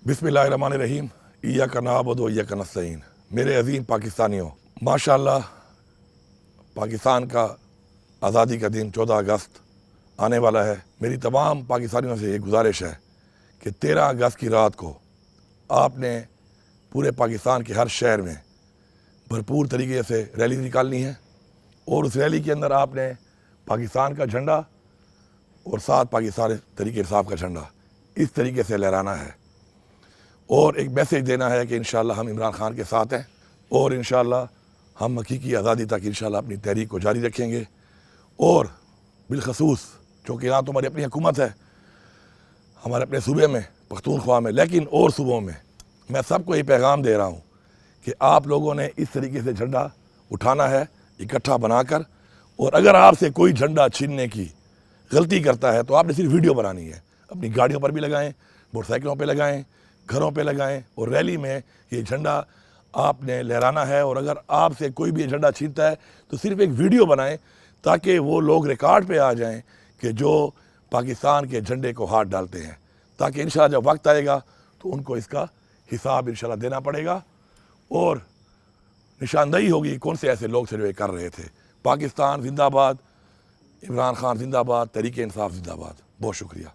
बिस्मिल्लाहिर्रहमानिर्रहीम। इय्याका नअबुदु व इय्याका नस्तईन। मेरे अज़ीम पाकिस्तानियों, माशाअल्लाह पाकिस्तान का आज़ादी का दिन 14 अगस्त आने वाला है। मेरी तमाम पाकिस्तानियों से ये गुजारिश है कि 13 अगस्त की रात को आपने पूरे पाकिस्तान के हर शहर में भरपूर तरीके से रैली निकालनी है और उस रैली के अंदर आपने पाकिस्तान का झंडा और साथ पाकिस्तान तरीके इंसाफ का झंडा इस तरीके से लहराना है और एक मैसेज देना है कि इंशाअल्लाह हम इमरान खान के साथ हैं और इंशाअल्लाह हम हकीकी आज़ादी तक इंशाअल्लाह अपनी तहरीक को जारी रखेंगे। और बिलखसूस चूँकि यहाँ तो हमारी अपनी हुकूमत है, हमारे अपने सूबे में पख्तूनख्वा में, लेकिन और सूबों में मैं सबको ये पैगाम दे रहा हूँ कि आप लोगों ने इस तरीके से झंडा उठाना है इकट्ठा बनाकर, और अगर आपसे कोई झंडा छीनने की गलती करता है तो आपने सिर्फ वीडियो बनानी है, अपनी गाड़ियों पर भी लगाएं, मोटरसाइकिलों पे लगाएं, घरों पे लगाएं और रैली में ये झंडा आपने लहराना है। और अगर आपसे कोई भी झंडा छीनता है तो सिर्फ एक वीडियो बनाएं ताकि वो लोग रिकॉर्ड पे आ जाएं कि जो पाकिस्तान के झंडे को हाथ डालते हैं, ताकि इंशाअल्लाह जब वक्त आएगा तो उनको इसका हिसाब इंशाअल्लाह देना पड़ेगा और निशानदेही होगी कौन से ऐसे लोग सर्वे कर रहे थे। पाकिस्तान जिंदाबाद, इमरान खान जिंदाबाद, तहरीक इंसाफ जिंदाबाद। बहुत शुक्रिया।